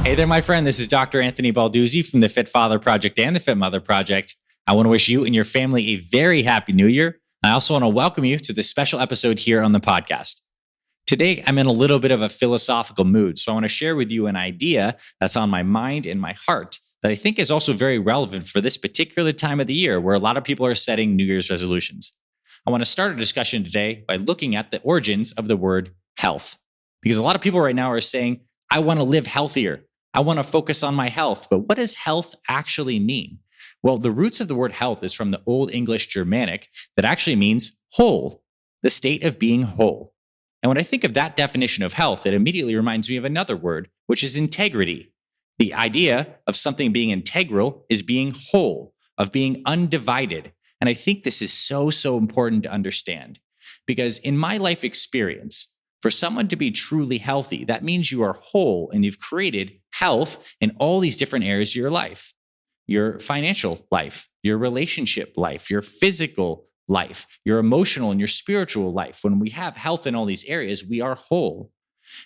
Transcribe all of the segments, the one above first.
Hey there, my friend. This is Dr. Anthony Balduzzi from the Fit Father Project and the Fit Mother Project. I want to wish you and your family a very happy new year. I also want to welcome you to this special episode here on the podcast. Today, I'm in a little bit of a philosophical mood, so I want to share with you an idea that's on my mind and my heart that I think is also very relevant for this particular time of the year where a lot of people are setting New Year's resolutions. I want to start a discussion today by looking at the origins of the word health, because a lot of people right now are saying, I want to live healthier. I want to focus on my health. But what does health actually mean? Well, the roots of the word health is from the Old English Germanic that actually means whole, the state of being whole. And when I think of that definition of health, it immediately reminds me of another word, which is integrity. The idea of something being integral is being whole, of being undivided. And I think this is so important to understand because in my life experience, for someone to be truly healthy, that means you are whole and you've created health in all these different areas of your life, your financial life, your relationship life, your physical life, your emotional and your spiritual life. When we have health in all these areas, we are whole.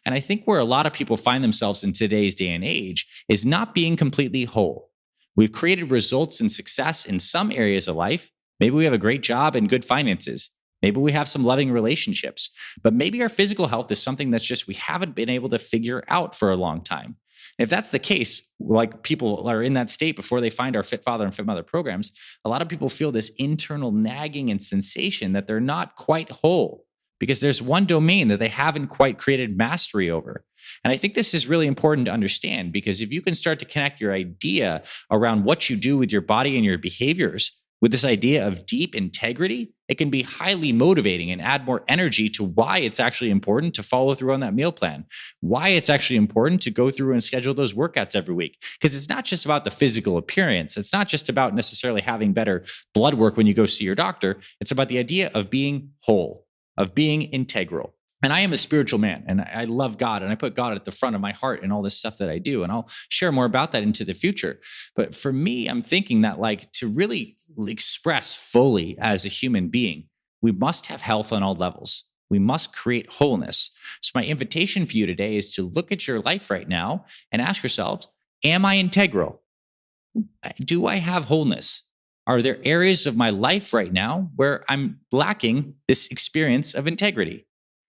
And I think where a lot of people find themselves in today's day and age is not being completely whole. We've created results and success in some areas of life. Maybe we have a great job and good finances. Maybe we have some loving relationships, but maybe our physical health is something that's just we haven't been able to figure out for a long time. If that's the case, like people are in that state before they find our Fit Father and Fit Mother programs, a lot of people feel this internal nagging and sensation that they're not quite whole because there's one domain that they haven't quite created mastery over. And I think this is really important to understand because if you can start to connect your idea around what you do with your body and your behaviors with this idea of deep integrity, it can be highly motivating and add more energy to why it's actually important to follow through on that meal plan, why it's actually important to go through and schedule those workouts every week. Because it's not just about the physical appearance. It's not just about necessarily having better blood work when you go see your doctor. It's about the idea of being whole, of being integral. And I am a spiritual man and I love God and I put God at the front of my heart and all this stuff that I do. And I'll share more about that into the future. But for me, I'm thinking that like to really express fully as a human being, we must have health on all levels. We must create wholeness. So my invitation for you today is to look at your life right now and ask yourselves, am I integral? Do I have wholeness? Are there areas of my life right now where I'm lacking this experience of integrity?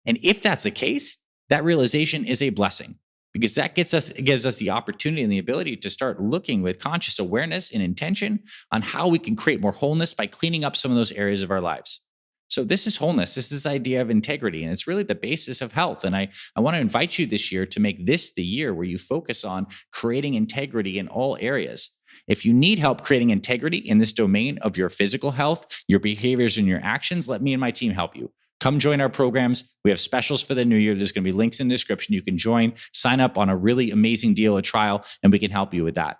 And if that's the case, that realization is a blessing because that gives us the opportunity and the ability to start looking with conscious awareness and intention on how we can create more wholeness by cleaning up some of those areas of our lives. So this is wholeness. This is the idea of integrity, and it's really the basis of health. And I want to invite you this year to make this the year where you focus on creating integrity in all areas. If you need help creating integrity in this domain of your physical health, your behaviors, and your actions, let me and my team help you. Come join our programs. We have specials for the new year. There's going to be links in the description. You can join, sign up on a really amazing deal, a trial, and we can help you with that.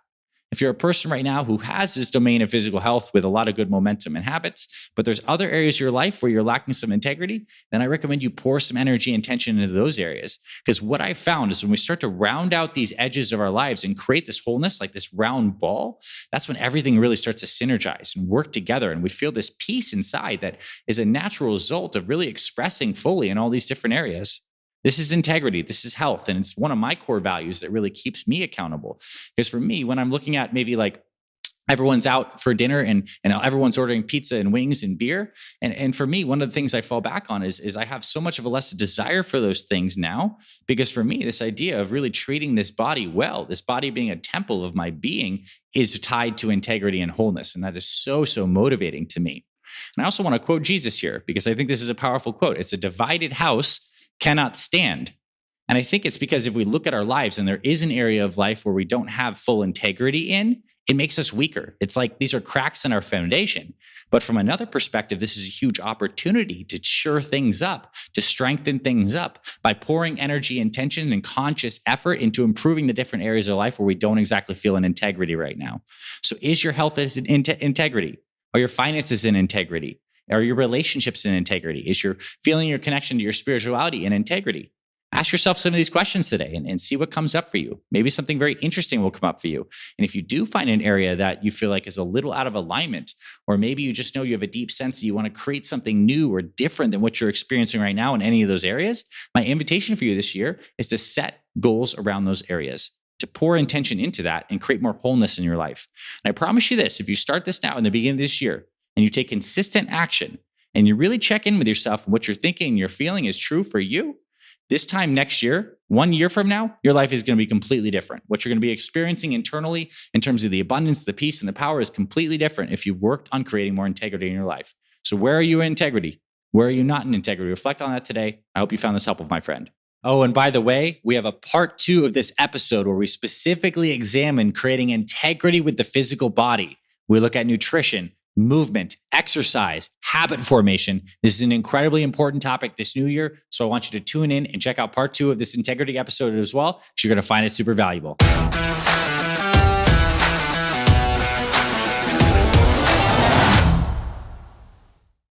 If you're a person right now who has this domain of physical health with a lot of good momentum and habits, but there's other areas of your life where you're lacking some integrity, then I recommend you pour some energy and attention into those areas. Because what I found is when we start to round out these edges of our lives and create this wholeness, like this round ball, that's when everything really starts to synergize and work together. And we feel this peace inside that is a natural result of really expressing fully in all these different areas. This is integrity. This is health. And it's one of my core values that really keeps me accountable. Because for me, when I'm looking at maybe like everyone's out for dinner and everyone's ordering pizza and wings and beer. And for me, one of the things I fall back on is I have so much of a less desire for those things now. Because for me, this idea of really treating this body well, this body being a temple of my being is tied to integrity and wholeness. And that is so motivating to me. And I also want to quote Jesus here because I think this is a powerful quote. It's a divided house cannot stand. And I think it's because if we look at our lives and there is an area of life where we don't have full integrity in, it makes us weaker. It's like these are cracks in our foundation. But from another perspective, this is a huge opportunity to shore things up, to strengthen things up by pouring energy, intention, and conscious effort into improving the different areas of life where we don't exactly feel an integrity right now. So is your health in integrity? Are your finances in integrity? Are your relationships in integrity? Is your feeling your connection to your spirituality in integrity? Ask yourself some of these questions today and see what comes up for you. Maybe something very interesting will come up for you. And if you do find an area that you feel like is a little out of alignment, or maybe you just know you have a deep sense that you want to create something new or different than what you're experiencing right now in any of those areas, my invitation for you this year is to set goals around those areas. to pour intention into that and create more wholeness in your life. And I promise you this, if you start this now in the beginning of this year and you take consistent action and you really check in with yourself and what you're thinking and you're feeling is true for you, this time next year, 1 year from now, your life is going to be completely different. What you're going to be experiencing internally in terms of the abundance, the peace, and the power is completely different if you've worked on creating more integrity in your life. So where are you in integrity? Where are you not in integrity? Reflect on that today. I hope you found this helpful, my friend. Oh, and by the way, we have a part 2 of this episode where we specifically examine creating integrity with the physical body. We look at nutrition, movement, exercise, habit formation. This is an incredibly important topic this new year. So I want you to tune in and check out part 2 of this integrity episode as well, because you're going to find it super valuable.